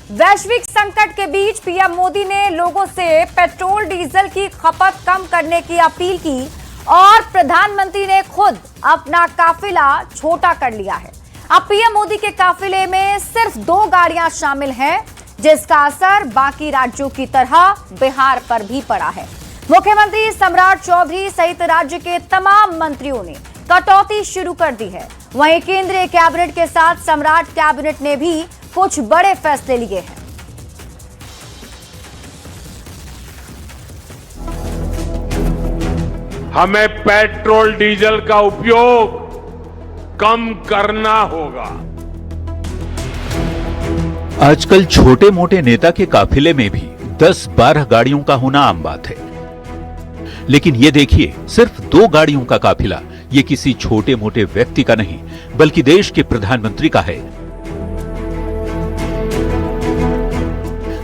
वैश्विक संकट के बीच पीएम मोदी ने लोगों से पेट्रोल डीजल की खपत कम करने की अपील की और प्रधानमंत्री ने खुद अपना काफिला छोटा कर लिया है। अब पीएम मोदी के काफिले में सिर्फ 2 गाड़ियां शामिल हैं, जिसका असर बाकी राज्यों की तरह बिहार पर भी पड़ा है। मुख्यमंत्री सम्राट चौधरी सहित राज्य के तमाम मंत्रियों ने कटौती शुरू कर दी है। वहीं केंद्रीय कैबिनेट के साथ सम्राट कैबिनेट ने भी कुछ बड़े फैसले लिए हैं। हमें पेट्रोल डीजल का उपयोग कम करना होगा। आजकल छोटे मोटे नेता के काफिले में भी 10-12 गाड़ियों का होना आम बात है, लेकिन ये देखिए, सिर्फ 2 गाड़ियों का काफिला ये किसी छोटे मोटे व्यक्ति का नहीं, बल्कि देश के प्रधानमंत्री का है।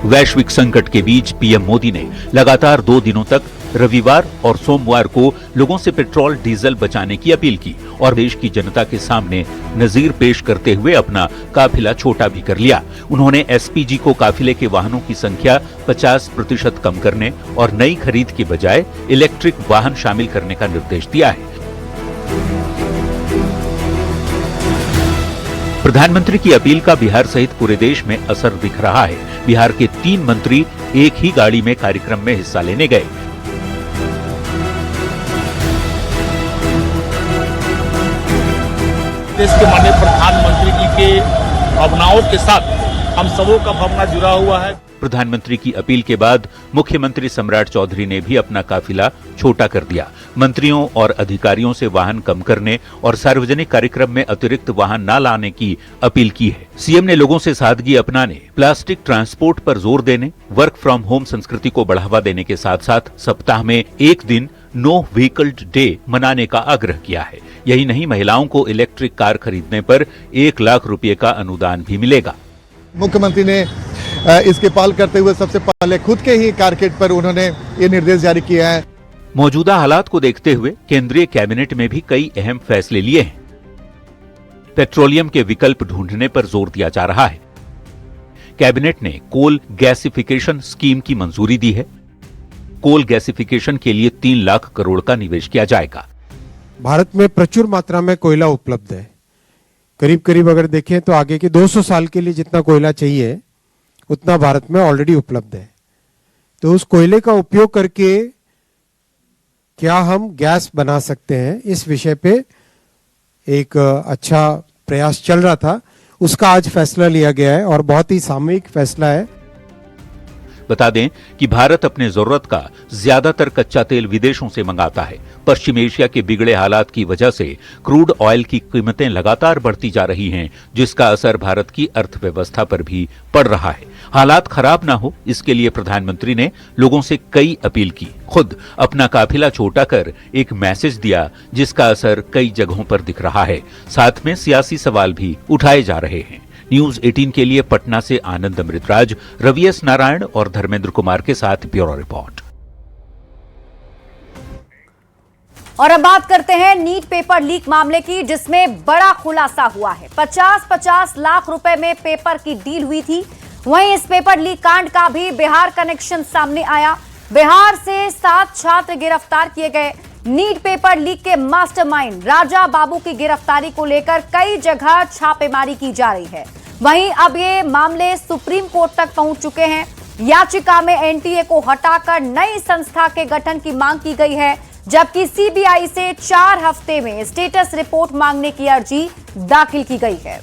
वैश्विक संकट के बीच पीएम मोदी ने लगातार 2 दिनों तक रविवार और सोमवार को लोगों से पेट्रोल डीजल बचाने की अपील की और देश की जनता के सामने नजीर पेश करते हुए अपना काफिला छोटा भी कर लिया। उन्होंने एसपीजी को काफिले के वाहनों की संख्या 50% कम करने और नई खरीद के बजाय इलेक्ट्रिक वाहन शामिल करने का निर्देश दिया है। प्रधानमंत्री की अपील का बिहार सहित पूरे देश में असर दिख रहा है। बिहार के 3 मंत्री एक ही गाड़ी में कार्यक्रम में हिस्सा लेने गए। देश के माननीय प्रधानमंत्री जी के भावनाओं के साथ हम सबों का भावना जुड़ा हुआ है। प्रधानमंत्री की अपील के बाद मुख्यमंत्री सम्राट चौधरी ने भी अपना काफिला छोटा कर दिया। मंत्रियों और अधिकारियों से वाहन कम करने और सार्वजनिक कार्यक्रम में अतिरिक्त वाहन न लाने की अपील की है। सीएम ने लोगों से सादगी अपनाने, प्लास्टिक ट्रांसपोर्ट पर जोर देने, वर्क फ्रॉम होम संस्कृति को बढ़ावा देने के साथ साथ सप्ताह में 1 दिन नो व्हीकल डे मनाने का आग्रह किया है। यही नहीं, महिलाओं को इलेक्ट्रिक कार खरीदने पर 1 लाख रुपए का अनुदान भी मिलेगा। मुख्यमंत्री ने इसकी पहल करते हुए सबसे पहले खुद के ही कारकेट पर उन्होंने ये निर्देश जारी किया है। मौजूदा हालात को देखते हुए केंद्रीय कैबिनेट में भी कई अहम फैसले लिए हैं। पेट्रोलियम के विकल्प ढूंढने पर जोर दिया जा रहा है। कैबिनेट ने कोल गैसिफिकेशन स्कीम की मंजूरी दी है। कोल गैसिफिकेशन के लिए 3 लाख करोड़ का निवेश किया जाएगा। भारत में प्रचुर मात्रा में कोयला उपलब्ध है। करीब करीब अगर देखें तो आगे के 200 साल के लिए जितना कोयला चाहिए उतना भारत में ऑलरेडी उपलब्ध है। तो उस कोयले का उपयोग करके क्या हम गैस बना सकते हैं, इस विषय पे एक अच्छा प्रयास चल रहा था। उसका आज फैसला लिया गया है और बहुत ही सामूहिक फैसला है। बता दें कि भारत अपने जरूरत का ज्यादातर कच्चा तेल विदेशों से मंगाता है। पश्चिम एशिया के बिगड़े हालात की वजह से क्रूड ऑयल की कीमतें लगातार बढ़ती जा रही हैं, जिसका असर भारत की अर्थव्यवस्था पर भी पड़ रहा है। हालात खराब ना हो, इसके लिए प्रधानमंत्री ने लोगों से कई अपील की। खुद अपना काफिला छोटा कर एक मैसेज दिया, जिसका असर कई जगहों पर दिख रहा है। साथ में सियासी सवाल भी उठाए जा रहे हैं। न्यूज 18 के लिए पटना से आनंद अमृतराज, रवि एस नारायण और धर्मेंद्र कुमार के साथ ब्यूरो रिपोर्ट। और अब बात करते हैं नीट पेपर लीक मामले की, जिसमें बड़ा खुलासा हुआ है। 50-50 लाख रुपए में पेपर की डील हुई थी। वहीं इस पेपर लीक कांड का भी बिहार कनेक्शन सामने आया। बिहार से 7 छात्र गिरफ्तार किए गए। नीट पेपर लीक के मास्टरमाइंड राजा बाबू की गिरफ्तारी को लेकर कई जगह छापेमारी की जा रही है। वहीं अब ये मामले सुप्रीम कोर्ट तक पहुंच चुके हैं। याचिका में एनटीए को हटाकर नई संस्था के गठन की मांग की गई है, जबकि सीबीआई से 4 हफ्ते में स्टेटस रिपोर्ट मांगने की अर्जी दाखिल की गई है।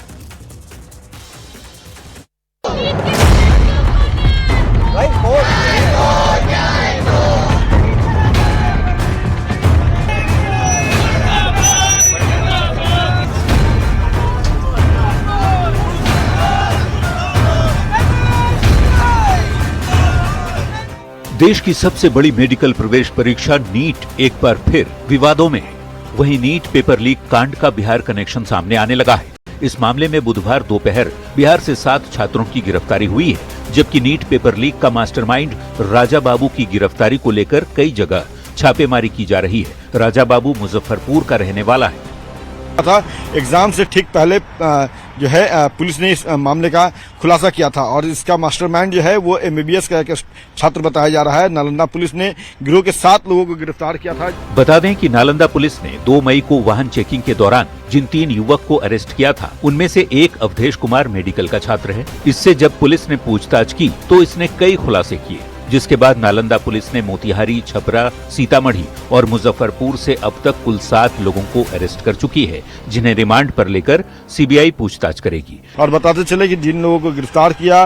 देश की सबसे बड़ी मेडिकल प्रवेश परीक्षा नीट एक बार फिर विवादों में है। वहीं नीट पेपर लीक कांड का बिहार कनेक्शन सामने आने लगा है। इस मामले में बुधवार दोपहर बिहार से 7 छात्रों की गिरफ्तारी हुई है, जबकि नीट पेपर लीक का मास्टरमाइंड राजा बाबू की गिरफ्तारी को लेकर कई जगह छापेमारी की जा रही है। राजा बाबू मुजफ्फरपुर का रहने वाला है। था। एग्जाम से ठीक पहले जो है पुलिस ने इस मामले का खुलासा किया था और इसका मास्टरमाइंड जो है वो MBBS का एक छात्र बताया जा रहा है। नालंदा पुलिस ने गिरोह के 7 लोगों को गिरफ्तार किया था। बता दें कि नालंदा पुलिस ने 2 मई को वाहन चेकिंग के दौरान जिन 3 युवक को अरेस्ट किया था उनमें से एक अवधेश कुमार मेडिकल का छात्र है। इससे जब पुलिस ने पूछताछ की तो इसने कई खुलासे किए, जिसके बाद नालंदा पुलिस ने मोतिहारी, छपरा, सीतामढ़ी और मुजफ्फरपुर से अब तक कुल 7 लोगों को अरेस्ट कर चुकी है, जिन्हें रिमांड पर लेकर CBI पूछताछ करेगी। और बताते चले कि जिन लोगों को गिरफ्तार किया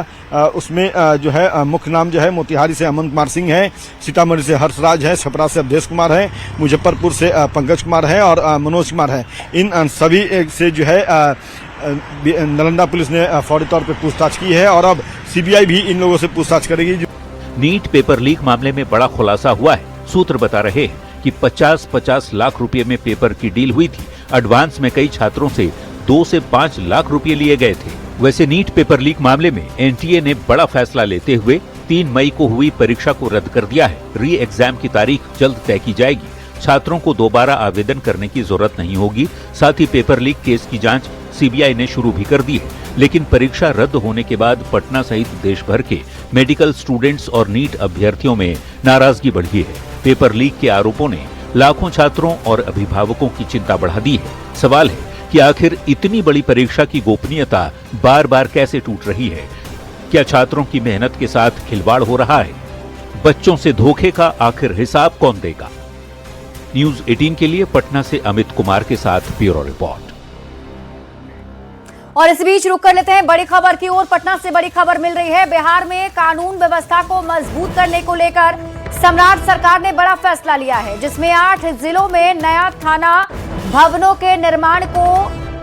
उसमें जो है मुख्य नाम जो है मोतिहारी से अमन कुमार सिंह है, सीतामढ़ी से हर्षराज है, छपरा से अवधेश कुमार है, मुजफ्फरपुर से पंकज कुमार है और मनोज कुमार है। इन सभी से जो है नालंदा पुलिस ने फौरी तौर पर पूछताछ की है और अब CBI भी इन लोगों से पूछताछ करेगी। नीट पेपर लीक मामले में बड़ा खुलासा हुआ है। सूत्र बता रहे हैं कि 50-50 लाख रुपए में पेपर की डील हुई थी। एडवांस में कई छात्रों से 2 से 5 लाख रुपए लिए गए थे। वैसे नीट पेपर लीक मामले में NTA ने बड़ा फैसला लेते हुए 3 मई को हुई परीक्षा को रद्द कर दिया है। री एग्जाम की तारीख जल्द तय की जाएगी। छात्रों को दोबारा आवेदन करने की जरूरत नहीं होगी। साथ ही पेपर लीक केस की जांच CBI ने शुरू भी कर दी है। लेकिन परीक्षा रद्द होने के बाद पटना सहित देश भर के मेडिकल स्टूडेंट्स और नीट अभ्यर्थियों में नाराजगी बढ़ी है। पेपर लीक के आरोपों ने लाखों छात्रों और अभिभावकों की चिंता बढ़ा दी है। सवाल है कि आखिर इतनी बड़ी परीक्षा की गोपनीयता बार बार कैसे टूट रही है? क्या छात्रों की मेहनत के साथ खिलवाड़ हो रहा है? बच्चों से धोखे का आखिर हिसाब कौन देगा? न्यूज़ 18 के लिए पटना से अमित कुमार के साथ ब्यूरो रिपोर्ट। और इस बीच रुक कर लेते हैं बड़ी खबर की ओर। पटना से बड़ी खबर मिल रही है। बिहार में कानून व्यवस्था को मजबूत करने को लेकर सम्राट सरकार ने बड़ा फैसला लिया है, जिसमें 8 जिलों में नया थाना भवनों के निर्माण को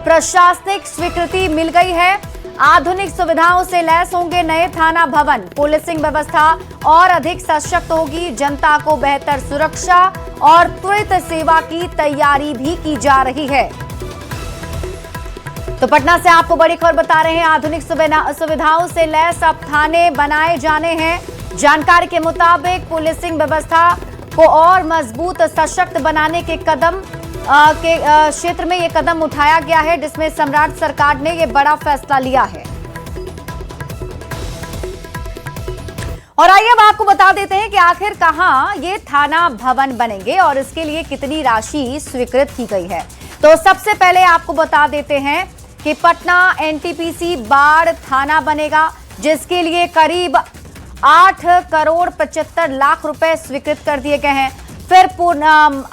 प्रशासनिक स्वीकृति मिल गई है। आधुनिक सुविधाओं से लैस होंगे नए थाना भवन। पुलिसिंग व्यवस्था और अधिक सशक्त होगी। जनता को बेहतर सुरक्षा और त्वरित सेवा की तैयारी भी की जा रही है। तो पटना से आपको बड़ी खबर बता रहे हैं। आधुनिक सुविधाओं से लैस अब थाने बनाए जाने हैं। जानकारी के मुताबिक पुलिसिंग व्यवस्था को और मजबूत सशक्त बनाने के कदम के क्षेत्र में ये कदम उठाया गया है, जिसमें सम्राट सरकार ने ये बड़ा फैसला लिया है। और आइए अब आपको बता देते हैं कि आखिर कहां ये थाना भवन बनेंगे और इसके लिए कितनी राशि स्वीकृत की गई है। तो सबसे पहले आपको बता देते हैं कि पटना NTPC बाढ़ थाना बनेगा, जिसके लिए करीब 8 करोड़ 75 लाख रुपए स्वीकृत कर दिए गए हैं। फिर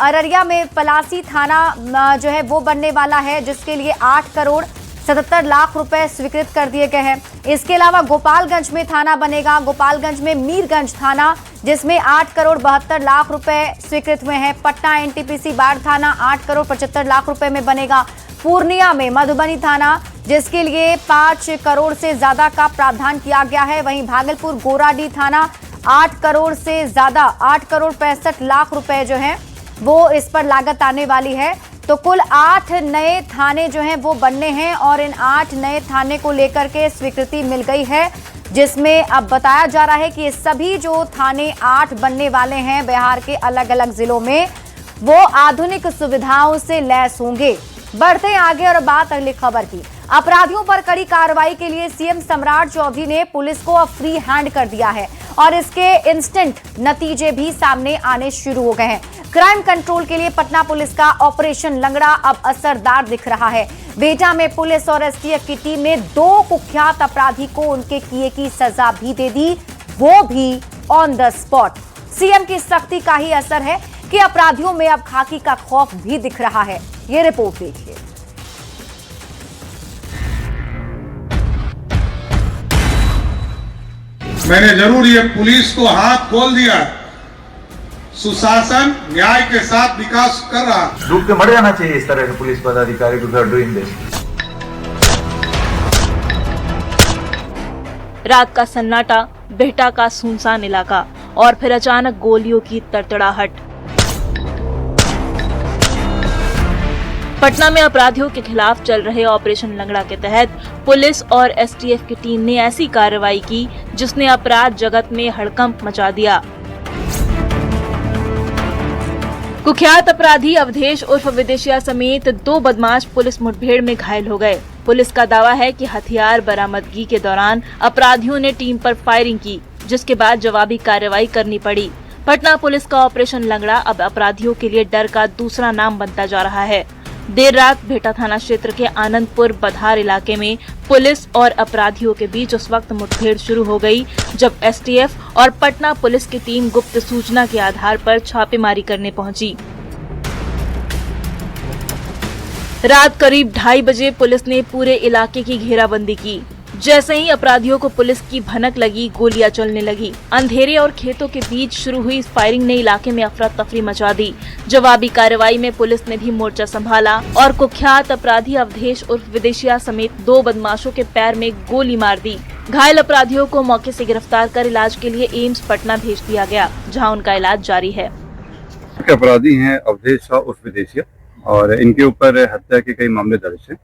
अररिया में पलासी थाना जो है वो बनने वाला है, जिसके लिए 8 करोड़ 77 लाख रुपए स्वीकृत कर दिए गए हैं। इसके अलावा गोपालगंज में थाना बनेगा। गोपालगंज में मीरगंज थाना, जिसमें 8 करोड़ 72 लाख रुपए स्वीकृत हुए हैं। पटना NTPC बाढ़ थाना 8 करोड़ 75 लाख रुपए में बनेगा। पूर्णिया में मधुबनी थाना, जिसके लिए 5 करोड़ से ज्यादा का प्रावधान किया गया है। वहीं भागलपुर गोराडीह थाना 8 करोड़ से ज्यादा 8 करोड़ 65 लाख रुपए जो है वो इस पर लागत आने वाली है। तो कुल 8 नए थाने जो हैं वो बनने हैं और इन 8 नए थाने को लेकर के स्वीकृति मिल गई है, जिसमें अब बताया जा रहा है कि ये सभी जो थाने 8 बनने वाले हैं बिहार के अलग अलग जिलों में, वो आधुनिक सुविधाओं से लैस होंगे। बढ़ते हैं आगे और बात अगली खबर की। अपराधियों पर कड़ी कार्रवाई के लिए CM सम्राट चौधरी ने पुलिस को अब फ्री हैंड कर दिया है और इसके इंस्टेंट नतीजे भी सामने आने शुरू हो गए हैं। क्राइम कंट्रोल के लिए पटना पुलिस का ऑपरेशन लंगड़ा अब असरदार दिख रहा है। बेटा में पुलिस और STF की टीम ने 2 कुख्यात अपराधी को उनके किए की सजा भी दे दी, वो भी ऑन द स्पॉट। CM की सख्ती का ही असर है कि अपराधियों में अब खाकी का खौफ भी दिख रहा है। ये रिपोर्ट देखिए। मैंने जरूर ये पुलिस को हाथ खोल दिया, सुशासन न्याय के साथ विकास कर रहा। डूब के मर जाना चाहिए इस तरह के पुलिस पदाधिकारी को डूइंग दिस। रात का सन्नाटा, बेहटा का सुनसान इलाका और फिर अचानक गोलियों की तड़तड़ाहट। पटना में अपराधियों के खिलाफ चल रहे ऑपरेशन लंगड़ा के तहत पुलिस और STF की टीम ने ऐसी कार्रवाई की जिसने अपराध जगत में हड़कंप मचा दिया। कुख्यात अपराधी अवधेश उर्फ विदेशिया समेत 2 बदमाश पुलिस मुठभेड़ में घायल हो गए। पुलिस का दावा है कि हथियार बरामदगी के दौरान अपराधियों ने टीम पर फायरिंग की, जिसके बाद जवाबी कार्रवाई करनी पड़ी। पटना पुलिस का ऑपरेशन लंगड़ा अब अपराधियों के लिए डर का दूसरा नाम बनता जा रहा है। देर रात भेटा थाना क्षेत्र के आनंदपुर बधार इलाके में पुलिस और अपराधियों के बीच उस वक्त मुठभेड़ शुरू हो गई जब एसटीएफ और पटना पुलिस की टीम गुप्त सूचना के आधार पर छापेमारी करने पहुंची। रात करीब 2:30 बजे पुलिस ने पूरे इलाके की घेराबंदी की। जैसे ही अपराधियों को पुलिस की भनक लगी, गोलियां चलने लगी। अंधेरे और खेतों के बीच शुरू हुई इस फायरिंग ने इलाके में अफरा तफरी मचा दी। जवाबी कार्रवाई में पुलिस ने भी मोर्चा संभाला और कुख्यात अपराधी अवधेश उर्फ विदेशिया समेत 2 बदमाशों के पैर में गोली मार दी। घायल अपराधियों को मौके से गिरफ्तार कर इलाज के लिए एम्स पटना भेज दिया गया, जहाँ उनका इलाज जारी है। अपराधी हैं अवधेश उर्फ विदेशिया और इनके ऊपर हत्या के कई मामले दर्ज हैं।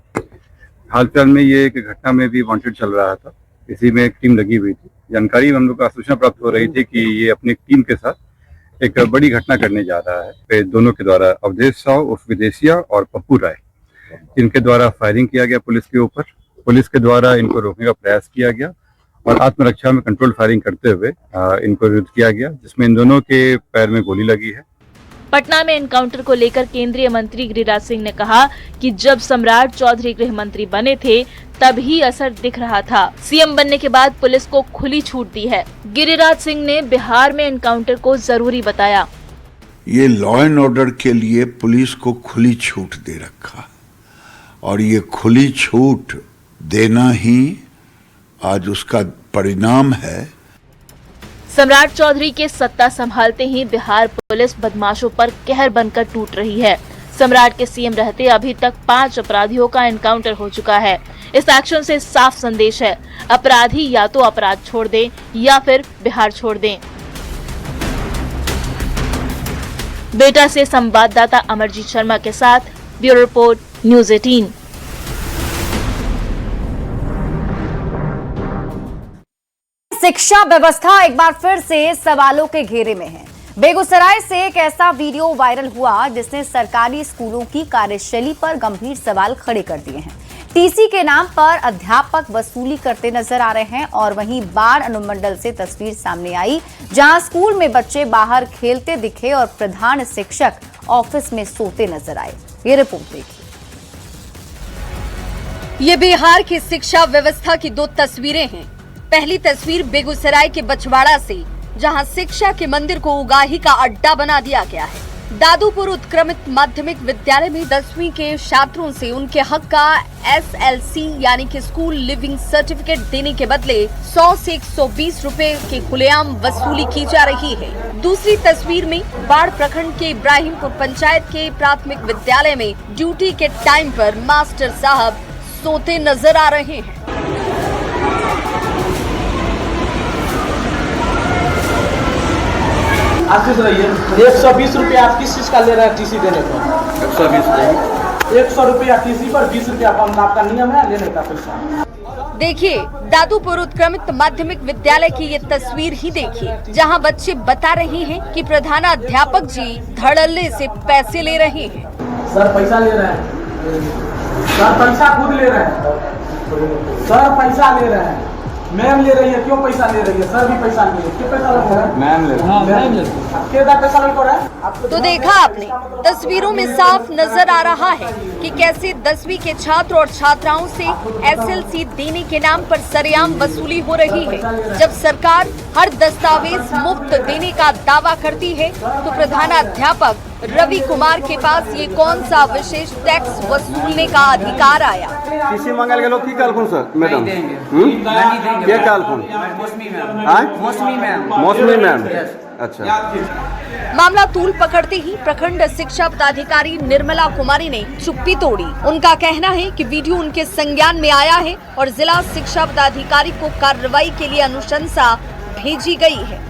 हाल फिलहाल में ये एक घटना में भी वांटेड चल रहा था, इसी में एक टीम लगी हुई थी। जानकारी हम लोग को सूचना प्राप्त हो रही थी कि ये अपनी टीम के साथ एक बड़ी घटना करने जा रहा है। दोनों के द्वारा अवधेश साहु उर्फ विदेशिया और पप्पू राय, इनके द्वारा फायरिंग किया गया पुलिस के ऊपर। पुलिस के द्वारा इनको रोकने का प्रयास किया गया और आत्मरक्षा में कंट्रोल फायरिंग करते हुए इनको विरुद्ध किया गया, जिसमें इन दोनों के पैर में गोली लगी है। पटना में एनकाउंटर को लेकर केंद्रीय मंत्री गिरिराज सिंह ने कहा कि जब सम्राट चौधरी गृह मंत्री बने थे तब ही असर दिख रहा था। सीएम बनने के बाद पुलिस को खुली छूट दी है। गिरिराज सिंह ने बिहार में एनकाउंटर को जरूरी बताया। ये लॉ एंड ऑर्डर के लिए पुलिस को खुली छूट दे रखा और ये खुली छूट देना ही आज उसका परिणाम है। सम्राट चौधरी के सत्ता संभालते ही बिहार पुलिस बदमाशों पर कहर बनकर टूट रही है। सम्राट के सीएम रहते अभी तक 5 अपराधियों का एनकाउंटर हो चुका है। इस एक्शन से साफ संदेश है, अपराधी या तो अपराध छोड़ दें या फिर बिहार छोड़ दें। बेटा से संवाददाता अमरजीत शर्मा के साथ ब्यूरो रिपोर्ट, न्यूज़ 18। शिक्षा व्यवस्था एक बार फिर से सवालों के घेरे में है। बेगूसराय से एक ऐसा वीडियो वायरल हुआ जिसने सरकारी स्कूलों की कार्यशैली पर गंभीर सवाल खड़े कर दिए हैं। टीसी के नाम पर अध्यापक वसूली करते नजर आ रहे हैं और वहीं बाढ़ अनुमंडल से तस्वीर सामने आई जहां स्कूल में बच्चे बाहर खेलते दिखे और प्रधान शिक्षक ऑफिस में सोते नजर आए। ये रिपोर्ट देखिए। ये बिहार की शिक्षा व्यवस्था की 2 तस्वीरें हैं। पहली तस्वीर बेगूसराय के बछवाड़ा से, जहां शिक्षा के मंदिर को उगाही का अड्डा बना दिया गया है। दादूपुर उत्क्रमित माध्यमिक विद्यालय में 10वीं के छात्रों से उनके हक का SLC यानी कि स्कूल लिविंग सर्टिफिकेट देने के बदले 100 से 120 रुपए के खुलेआम वसूली की जा रही है। दूसरी तस्वीर में बाढ़ प्रखंड के इब्राहिमपुर पंचायत के प्राथमिक विद्यालय में ड्यूटी के टाइम पर मास्टर साहब सोते नजर आ रहे हैं। आप 120 रुपया आप किस चीज का ले रहे हैं टीसी देने पर? 120 नहीं, 100 रुपया टीसी पर 20 रुपया आपका नियम है लेने का पैसा। देखिए, दादूपुर उत्क्रमित माध्यमिक विद्यालय की ये तस्वीर ही देखिए, जहां बच्चे बता रहे हैं कि प्रधानाध्यापक जी धड़ल्ले से पैसे ले रहे हैं। सर पैसा ले रहे हैं, सर पैसा खुद ले रहे हैं, सर पैसा ले रहे हैं, मैम ले रही है, क्यों पैसा ले रही है? सर भी पैसा ले रही है, क्यों पैसा लग रहा है? मैम ले रही है, मैम ले रही है, कितना पैसा लग रहा है? तो देखा आपने, तस्वीरों में साफ नजर आ रहा है कि कैसे 10वीं के छात्र और छात्राओं से SLC देने के नाम पर सरेआम वसूली हो रही है। जब सरकार हर दस्तावेज मुफ्त देने का दावा करती है तो प्रधानाध्यापक रवि कुमार के पास ये कौन सा विशेष टैक्स वसूलने का अधिकार आया? किसी मंगल के लोग की कालखुन सर मैडम क्या कालखुन? मौसमी मैम। अच्छा। मामला तूल पकड़ते ही प्रखंड शिक्षा पदाधिकारी निर्मला कुमारी ने चुप्पी तोड़ी। उनका कहना है कि वीडियो उनके संज्ञान में आया है और जिला शिक्षा पदाधिकारी को कार्रवाई के लिए अनुशंसा भेजी गई है।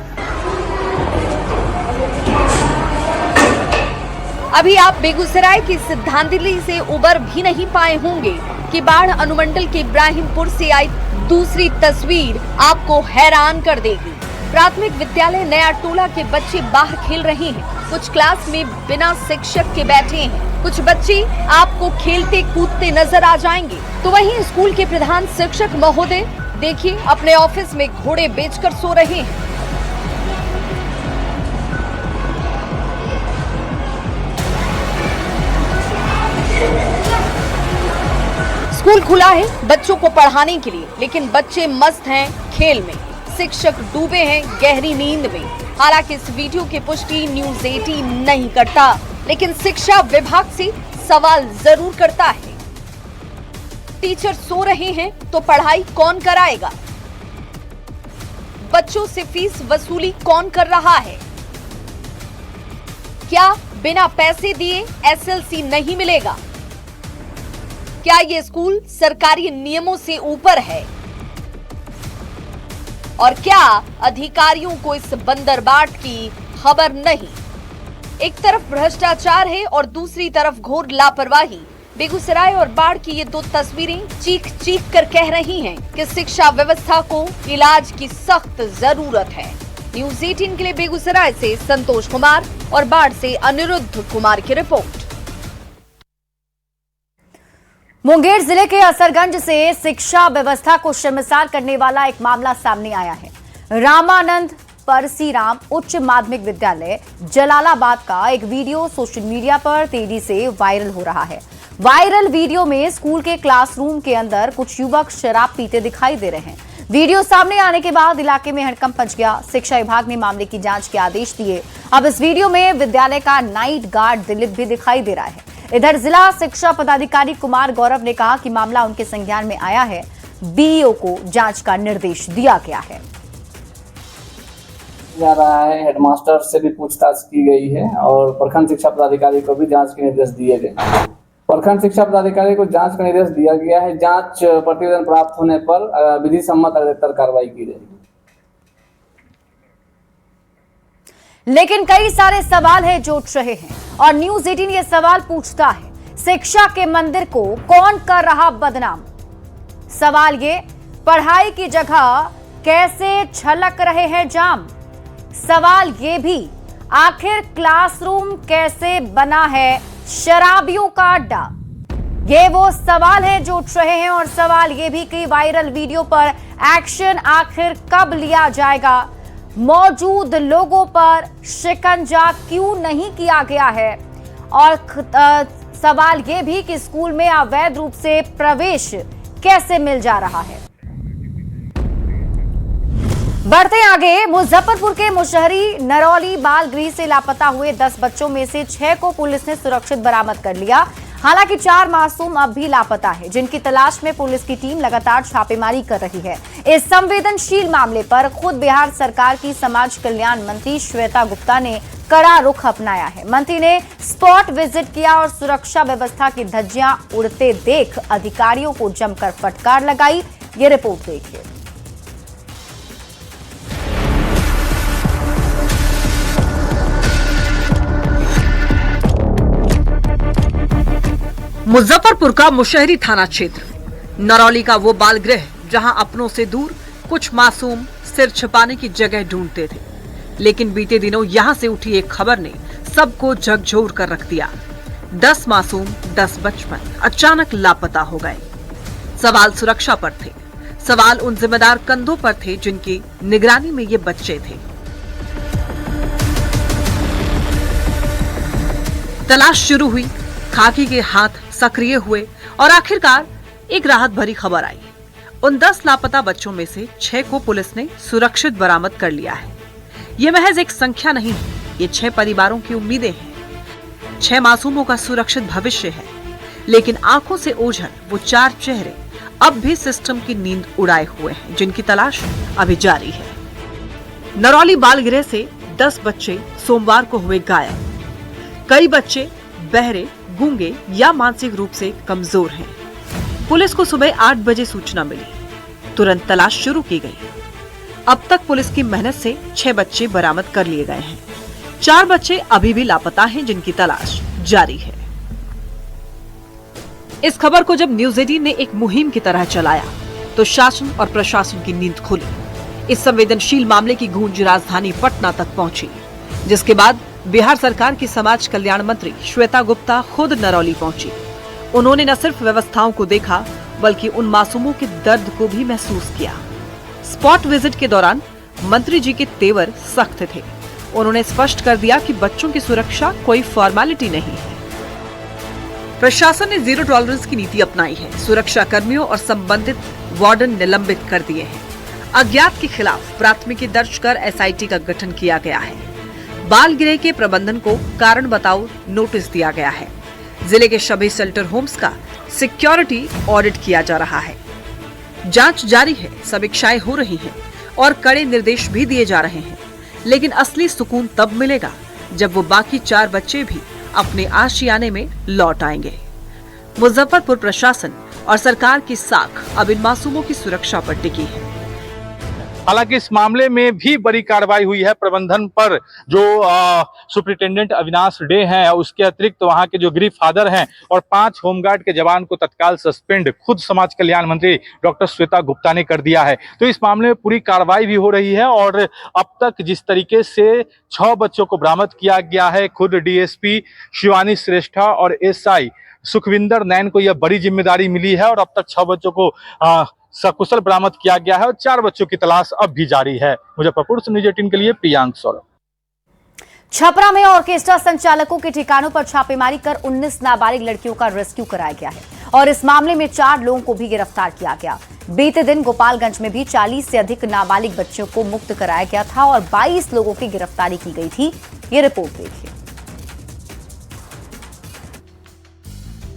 अभी आप बेगूसराय की सिद्धांजलि से उबर भी नहीं पाए होंगे कि बाढ़ अनुमंडल के इब्राहिमपुर से आई दूसरी तस्वीर आपको हैरान कर देगी। प्राथमिक विद्यालय नया टोला के बच्चे बाहर खेल रहे हैं। कुछ क्लास में बिना शिक्षक के बैठे हैं। कुछ बच्चे आपको खेलते कूदते नजर आ जाएंगे। तो वहीं स्कूल के प्रधान शिक्षक महोदय देखिए अपने ऑफिस में घोड़े बेचकर सो रहे हैं। स्कूल खुला है बच्चों को पढ़ाने के लिए, लेकिन बच्चे मस्त हैं खेल में। शिक्षक डूबे हैं गहरी नींद में। हालांकि इस वीडियो की पुष्टि न्यूज़ 18 नहीं करता, लेकिन शिक्षा विभाग से सवाल जरूर करता है। टीचर सो रहे हैं तो पढ़ाई कौन कराएगा? बच्चों से फीस वसूली कौन कर रहा है? क्या बिना पैसे दिए एसएलसी नहीं मिलेगा? क्या ये स्कूल सरकारी नियमों से ऊपर है? और क्या अधिकारियों को इस बंदरबाट की खबर नहीं? एक तरफ भ्रष्टाचार है और दूसरी तरफ घोर लापरवाही। बेगूसराय और बाढ़ की ये दो तस्वीरें चीख चीख कर कह रही हैं कि शिक्षा व्यवस्था को इलाज की सख्त जरूरत है। न्यूज़ 18 के लिए बेगूसराय से संतोष कुमार और बाढ़ से अनिरुद्ध कुमार की रिपोर्ट। मुंगेर जिले के असरगंज से शिक्षा व्यवस्था को शर्मसार करने वाला एक मामला सामने आया है। रामानंद परसीराम उच्च माध्यमिक विद्यालय जलालाबाद का एक वीडियो सोशल मीडिया पर तेजी से वायरल हो रहा है। वायरल वीडियो में स्कूल के क्लासरूम के अंदर कुछ युवक शराब पीते दिखाई दे रहे हैं। वीडियो सामने आने के बाद इलाके में हड़कंप मच गया। शिक्षा विभाग ने मामले की जांच के आदेश दिए। अब इस वीडियो में विद्यालय का नाइट गार्ड दिलीप भी दिखाई दे रहा है। इधर जिला शिक्षा पदाधिकारी कुमार गौरव ने कहा कि मामला उनके संज्ञान में आया है। बीईओ को जांच का निर्देश दिया गया है। जा रहा है, हेडमास्टर से भी पूछताछ की गई है और प्रखंड शिक्षा पदाधिकारी को भी जांच के निर्देश दिए गए। प्रखंड शिक्षा पदाधिकारी को जांच का निर्देश दिया गया है। जांच प्रतिवेदन प्राप्त होने पर विधि सम्मत अधिकतर कार्रवाई की जाएगी। लेकिन कई सारे सवाल हैं जो उठ रहे हैं और न्यूज़ 18 ये सवाल पूछता है, शिक्षा के मंदिर को कौन कर रहा बदनाम? सवाल ये, पढ़ाई की जगह कैसे छलक रहे हैं जाम? सवाल ये भी, आखिर क्लासरूम कैसे बना है शराबियों का अड्डा? ये वो सवाल हैं जो उठ रहे हैं और सवाल ये भी कि वायरल वीडियो पर एक्शन आखिर कब लिया जाएगा? मौजूद लोगों पर शिकंजा क्यों नहीं किया गया है? और सवाल ये भी कि स्कूल में अवैध रूप से प्रवेश कैसे मिल जा रहा है? बढ़ते आगे, मुजफ्फरपुर के मुशहरी नरौली बाल गृह से लापता हुए 10 बच्चों में से 6 को पुलिस ने सुरक्षित बरामद कर लिया। हालांकि 4 मासूम अब भी लापता है, जिनकी तलाश में पुलिस की टीम लगातार छापेमारी कर रही है। इस संवेदनशील मामले पर खुद बिहार सरकार की समाज कल्याण मंत्री श्वेता गुप्ता ने कड़ा रुख अपनाया है। मंत्री ने स्पॉट विजिट किया और सुरक्षा व्यवस्था की धज्जियां उड़ते देख अधिकारियों को जमकर फटकार लगाई। ये रिपोर्ट देखिए। मुजफ्फरपुर का मुशहरी थाना क्षेत्र, नरौली का वो बाल गृह जहां अपनों से दूर कुछ मासूम सिर छिपाने की जगह ढूंढते थे, लेकिन बीते दिनों यहां से उठी एक खबर ने सबको झकझोर कर रख दिया। 10 मासूम 10 बचपन अचानक लापता हो गए। सवाल सुरक्षा पर थे, सवाल उन जिम्मेदार कंधों पर थे जिनकी निगरानी में ये बच्चे थे। तलाश शुरू हुई, खाकी के हाथ सक्रिय हुए और आखिरकार एक राहत भरी खबर आई। उन 10 लापता बच्चों में से 6 को पुलिस ने सुरक्षित बरामद कर लिया है। ये महज एक संख्या नहीं है, ये 6 परिवारों की उम्मीदें हैं। 6 मासूमों का सुरक्षित भविष्य है, लेकिन आंखों से ओझल वो 4 चेहरे अब भी सिस्टम की नींद उड़ाए हुए हैं, जिनकी तलाश अभी जारी है। नरौली बाल गृह से 10 बच्चे सोमवार को हुए गायब। कई बच्चे बहरे, गूंगे या मानसिक रूप से कमजोर हैं। पुलिस को सुबह 8 बजे सूचना मिली, तुरंत तलाश शुरू की गई। अब तक पुलिस की मेहनत से 6 बच्चे बरामद कर लिए गए हैं। 4 बच्चे अभी भी लापता हैं, जिनकी तलाश जारी है। इस खबर को जब न्यूज़ 18 ने एक मुहिम की तरह चलाया तो शासन और प्रशासन की नींद खुली। इस संवेदनशील मामले की गूंज राजधानी पटना तक पहुंची, जिसके बाद बिहार सरकार की समाज कल्याण मंत्री श्वेता गुप्ता खुद नरौली पहुंची। उन्होंने न सिर्फ व्यवस्थाओं को देखा बल्कि उन मासूमों के दर्द को भी महसूस किया। स्पॉट विजिट के दौरान मंत्री जी के तेवर सख्त थे। उन्होंने स्पष्ट कर दिया कि बच्चों की सुरक्षा कोई फॉर्मेलिटी नहीं है। प्रशासन ने जीरो टॉलरेंस की नीति अपनाई है। सुरक्षा कर्मियों और संबंधित वार्डन निलंबित कर दिए हैं। अज्ञात के खिलाफ प्राथमिकी दर्ज कर एसआईटी का गठन किया गया है। बाल गृह के प्रबंधन को कारण बताओ नोटिस दिया गया है। जिले के सभी शेल्टर होम्स का सिक्योरिटी ऑडिट किया जा रहा है। जांच जारी है, समीक्षाएं हो रही हैं और कड़े निर्देश भी दिए जा रहे हैं। लेकिन असली सुकून तब मिलेगा जब वो बाकी 4 बच्चे भी अपने आशियाने में लौट आएंगे। मुजफ्फरपुर प्रशासन और सरकार की साख अब इन मासूमों की सुरक्षा पर टिकी है। हालांकि इस मामले में भी बड़ी कार्रवाई हुई है प्रबंधन पर। जो सुप्रिंटेंडेंट अविनाश डे हैं, उसके अतिरिक्त वहां के जो गिरी फादर हैं और 5 होमगार्ड के जवान को तत्काल सस्पेंड खुद समाज कल्याण मंत्री डॉक्टर श्वेता गुप्ता ने कर दिया है। तो इस मामले में पूरी कार्रवाई भी हो रही है और अब तक जिस तरीके से 6 बच्चों को बरामद किया गया है, खुद डीएसपी शिवानी श्रेष्ठा और एसआई सुखविंदर नैन को यह बड़ी जिम्मेदारी मिली है और अब तक 6 बच्चों को सकुशल बरामद किया गया है और 4 बच्चों की तलाश अब भी जारी है। मुजफ्फरपुर से न्यूज़ 18 के लिए प्रियांक सौरभ। छपरा में ऑर्केस्ट्रा संचालकों के ठिकानों पर छापेमारी कर 19 नाबालिग लड़कियों का रेस्क्यू कराया गया है और इस मामले में 4 लोगों को भी गिरफ्तार किया गया। बीते दिन गोपालगंज में भी 40 से अधिक नाबालिग बच्चों को मुक्त कराया गया था और 22 लोगों की गिरफ्तारी की गई थी। ये रिपोर्ट देखिए।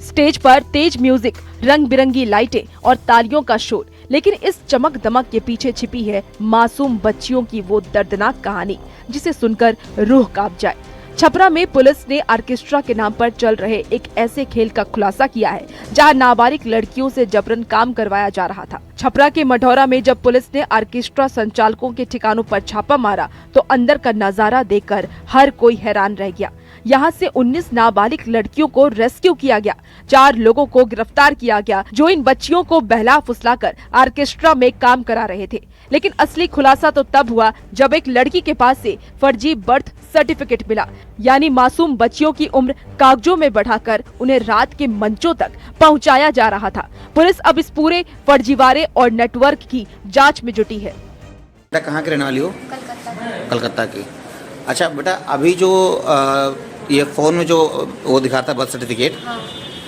स्टेज पर तेज म्यूजिक, रंग बिरंगी लाइटें और तालियों का शोर, लेकिन इस चमक दमक के पीछे छिपी है मासूम बच्चियों की वो दर्दनाक कहानी जिसे सुनकर रूह कांप जाए। छपरा में पुलिस ने ऑर्केस्ट्रा के नाम पर चल रहे एक ऐसे खेल का खुलासा किया है जहां नाबालिग लड़कियों से जबरन काम करवाया जा रहा था। छपरा के मढ़ौरा में जब पुलिस ने ऑर्केस्ट्रा संचालकों के ठिकानों पर छापा मारा तो अंदर का नजारा देखकर हर कोई हैरान रह गया। यहाँ से 19 नाबालिग लड़कियों को रेस्क्यू किया गया। 4 लोगों को गिरफ्तार किया गया जो इन बच्चियों को बहला फुसलाकर ऑर्केस्ट्रा में काम करा रहे थे। लेकिन असली खुलासा तो तब हुआ जब एक लड़की के पास से फर्जी बर्थ सर्टिफिकेट मिला, यानी मासूम बच्चियों की उम्र कागजों में बढ़ाकर उन्हें रात के मंचों तक पहुंचाया जा रहा था। पुलिस अब इस पूरे फर्जीवाड़े और नेटवर्क की जांच में जुटी है। बेटा कहाँ के रहने वाली हो? कलकत्ता की। अच्छा बेटा, अभी जो ये फोन में जो वो दिखाता बर्थ सर्टिफिकेट, हाँ।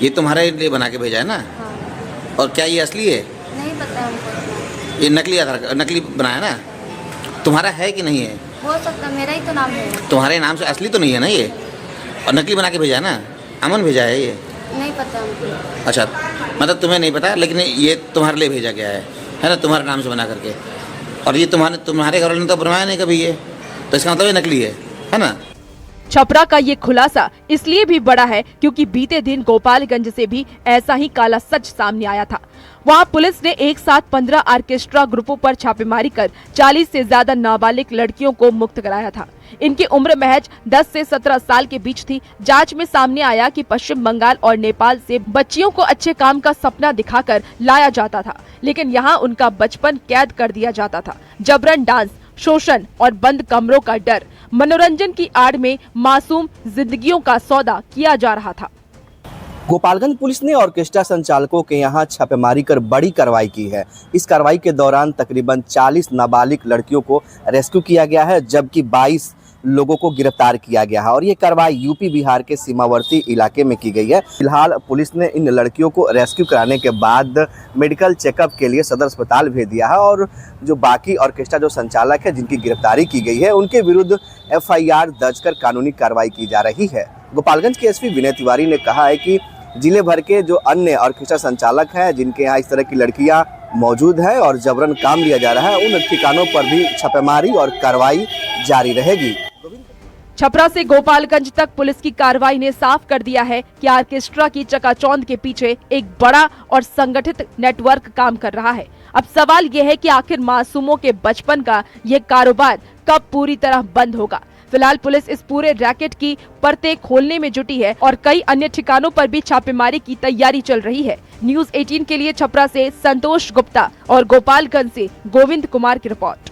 ये तुम्हारे लिए बना के भेजा है ना? हाँ। और क्या ये असली है? नहीं पता हमको। ये नकली आधार, नकली बनाया ना? तुम्हारा है कि नहीं है? हो सकता, मेरा ही तो नाम है। तुम्हारे नाम से असली तो नहीं है ना ये? और नकली बना के भेजा है ना? अमन भेजा है ये? नहीं पता हमको। अच्छा, मतलब तुम्हें नहीं पता, लेकिन ये तुम्हारे लिए भेजा गया है ना? तुम्हारे नाम से बना करके। और ये तुम्हारे घर वाले ने तो बनवाया नहीं कभी ये, तो इसका मतलब ये नकली है ना? छपरा का ये खुलासा इसलिए भी बड़ा है क्योंकि बीते दिन गोपालगंज से भी ऐसा ही काला सच सामने आया था। वहां पुलिस ने एक साथ 15 ऑर्केस्ट्रा ग्रुपों पर छापेमारी कर 40 से ज्यादा नाबालिग लड़कियों को मुक्त कराया था। इनकी उम्र महज 10 से 17 साल के बीच थी। जांच में सामने आया कि पश्चिम बंगाल और नेपाल से बच्चियों को अच्छे काम का सपना दिखाकर लाया जाता था, लेकिन यहाँ उनका बचपन कैद कर दिया जाता था। जबरन डांस, शोषण और बंद कमरों का डर, मनोरंजन की आड़ में मासूम जिंदगियों का सौदा किया जा रहा था। गोपालगंज पुलिस ने ऑर्केस्ट्रा संचालकों के यहां छापेमारी कर बड़ी कार्रवाई की है। इस कार्रवाई के दौरान तकरीबन 40 नाबालिग लड़कियों को रेस्क्यू किया गया है, जबकि 22 लोगों को गिरफ्तार किया गया है और ये कार्रवाई यूपी बिहार के सीमावर्ती इलाके में की गई है। फिलहाल पुलिस ने इन लड़कियों को रेस्क्यू कराने के बाद मेडिकल चेकअप के लिए सदर अस्पताल भेज दिया है और जो बाकी ऑर्केस्ट्रा जो संचालक है जिनकी गिरफ्तारी की गई है उनके विरुद्ध FIR दर्ज कर कानूनी कार्रवाई की जा रही है। गोपालगंज के SP विनय तिवारी ने कहा है कि जिले भर के जो अन्य ऑर्केस्ट्रा संचालक हैं जिनके यहाँ इस तरह की लड़कियां मौजूद है और जबरन काम लिया जा रहा है, उन ठिकानों पर भी छापेमारी और कार्रवाई जारी रहेगी। छपरा से गोपालगंज तक पुलिस की कार्रवाई ने साफ कर दिया है कि ऑर्केस्ट्रा की चकाचौंध के पीछे एक बड़ा और संगठित नेटवर्क काम कर रहा है। अब सवाल यह है कि आखिर मासूमों के बचपन का यह कारोबार कब पूरी तरह बंद होगा। फिलहाल पुलिस इस पूरे रैकेट की परतें खोलने में जुटी है और कई अन्य ठिकानों पर भी छापेमारी की तैयारी चल रही है। न्यूज़ 18 के लिए छपरा से संतोष गुप्ता और गोपालगंज से गोविंद कुमार की रिपोर्ट।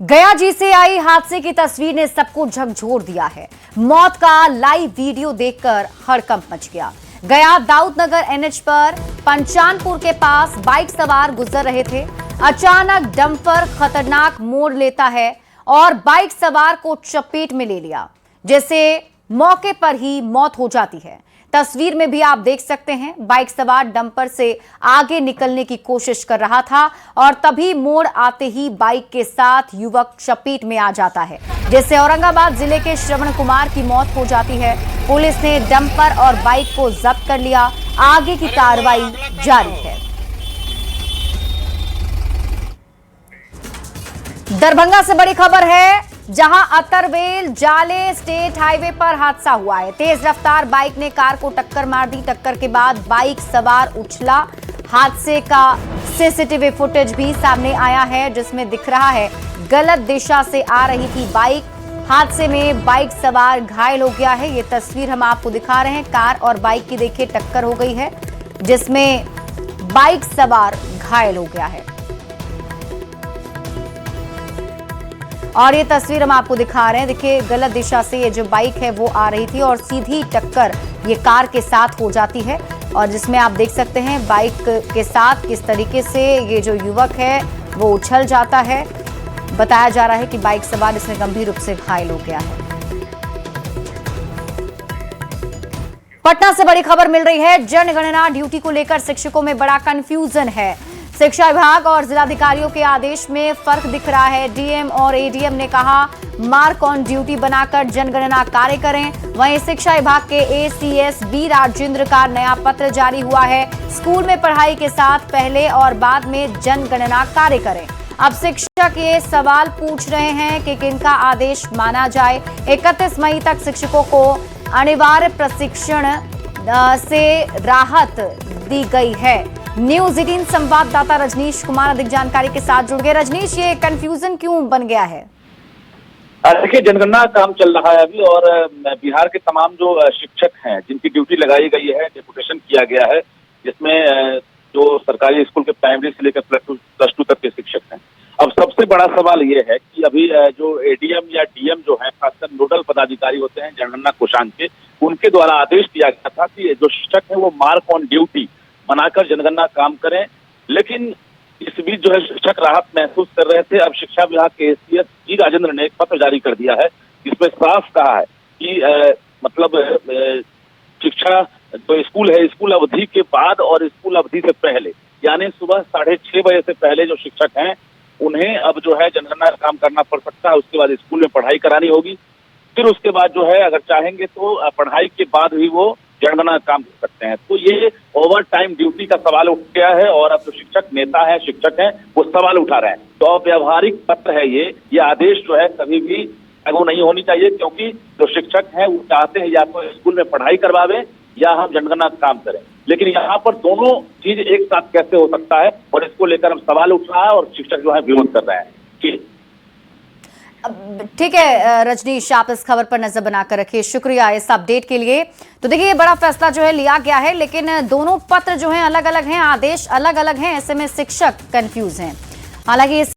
गया जी से आई हादसे की तस्वीर ने सबको झकझोर दिया है। मौत का लाइव वीडियो देखकर हड़कंप मच गया। गया दाऊदनगर एनएच पर पंचानपुर के पास बाइक सवार गुजर रहे थे। अचानक डंपर खतरनाक मोड़ लेता है और बाइक सवार को चपेट में ले लिया, जैसे मौके पर ही मौत हो जाती है। तस्वीर में भी आप देख सकते हैं, बाइक सवार डंपर से आगे निकलने की कोशिश कर रहा था और तभी मोड़ आते ही बाइक के साथ युवक चपेट में आ जाता है, जिससे औरंगाबाद जिले के श्रवण कुमार की मौत हो जाती है। पुलिस ने डंपर और बाइक को जब्त कर लिया। आगे की कार्रवाई जारी है। दरभंगा से बड़ी खबर है, जहां अतरवेल जाले स्टेट हाईवे पर हादसा हुआ है। तेज रफ्तार बाइक ने कार को टक्कर मार दी। टक्कर के बाद बाइक सवार उछला। हादसे का सीसीटीवी फुटेज भी सामने आया है, जिसमें दिख रहा है गलत दिशा से आ रही थी बाइक। हादसे में बाइक सवार घायल हो गया है। ये तस्वीर हम आपको दिखा रहे हैं। कार और बाइक की देखिए टक्कर हो गई है, जिसमें बाइक सवार घायल हो गया है। और ये तस्वीर हम आपको दिखा रहे हैं। देखिए गलत दिशा से ये जो बाइक है वो आ रही थी और सीधी टक्कर ये कार के साथ हो जाती है, और जिसमें आप देख सकते हैं बाइक के साथ किस तरीके से ये जो युवक है वो उछल जाता है। बताया जा रहा है कि बाइक सवार इसमें गंभीर रूप से घायल हो गया है। पटना से बड़ी खबर मिल रही है। जनगणना ड्यूटी को लेकर शिक्षकों में बड़ा कंफ्यूजन है। शिक्षा विभाग और जिलाधिकारियों के आदेश में फर्क दिख रहा है। डीएम और एडीएम ने कहा मार्क ऑन ड्यूटी बनाकर जनगणना कार्य करें। वहीं शिक्षा विभाग के एसीएस बी राजेंद्र का नया पत्र जारी हुआ है। स्कूल में पढ़ाई के साथ पहले और बाद में जनगणना कार्य करें। अब शिक्षक ये सवाल पूछ रहे हैं कि किनका आदेश माना जाए। 31 मई तक शिक्षकों को अनिवार्य प्रशिक्षण से राहत दी गई है। न्यूज 18 संवाददाता रजनीश कुमार अधिक जानकारी के साथ जुड़ गए। रजनीश, ये कंफ्यूजन क्यों बन गया है? देखिए, जनगणना काम चल रहा है अभी और बिहार के तमाम जो शिक्षक हैं जिनकी ड्यूटी लगाई गई है, डेपुटेशन किया गया है, जिसमें जो सरकारी स्कूल के प्राइमरी से लेकर प्लस टू तक के शिक्षक हैं। अब सबसे बड़ा सवाल ये है कि अभी जो एडीएम या डीएम जो है, खासकर नोडल पदाधिकारी होते हैं जनगणना कोषांग के, उनके द्वारा आदेश दिया गया था कि जो शिक्षक है वो मार्क ऑन ड्यूटी बनाकर जनगणना काम करें। लेकिन इस बीच जो है शिक्षक राहत महसूस कर रहे थे। अब शिक्षा विभाग के एसीएस जी राजेंद्र ने एक पत्र जारी कर दिया है, जिसमें साफ कहा है कि मतलब शिक्षा जो स्कूल है, स्कूल अवधि के बाद और स्कूल अवधि से पहले, यानी सुबह 6:30 बजे से पहले जो शिक्षक हैं उन्हें अब जो है जनगणना काम करना पड़ सकता है। उसके बाद स्कूल में पढ़ाई करानी होगी। फिर उसके बाद जो है अगर चाहेंगे तो पढ़ाई के बाद भी वो जनगणना काम कर सकते हैं। तो ये ओवर टाइम ड्यूटी का सवाल उठ गया है और अब जो शिक्षक नेता है, शिक्षक हैं, वो सवाल उठा रहे हैं। तो व्यावहारिक पत्र है ये आदेश जो है कभी भी लागू नहीं होनी चाहिए, क्योंकि जो शिक्षक हैं वो चाहते हैं या तो स्कूल में पढ़ाई करवावे या हम जनगणना काम करें। लेकिन यहाँ पर दोनों चीज एक साथ कैसे हो सकता है, और इसको लेकर हम सवाल उठ रहा है और शिक्षक जो है विरोध कर रहे हैं। ठीक है रजनीश, आप इस खबर पर नजर बनाकर रखिए। शुक्रिया इस अपडेट के लिए। तो देखिए, ये बड़ा फैसला जो है लिया गया है, लेकिन दोनों पत्र जो हैं अलग अलग हैं, आदेश अलग अलग हैं। ऐसे में शिक्षक कंफ्यूज हैं। हालांकि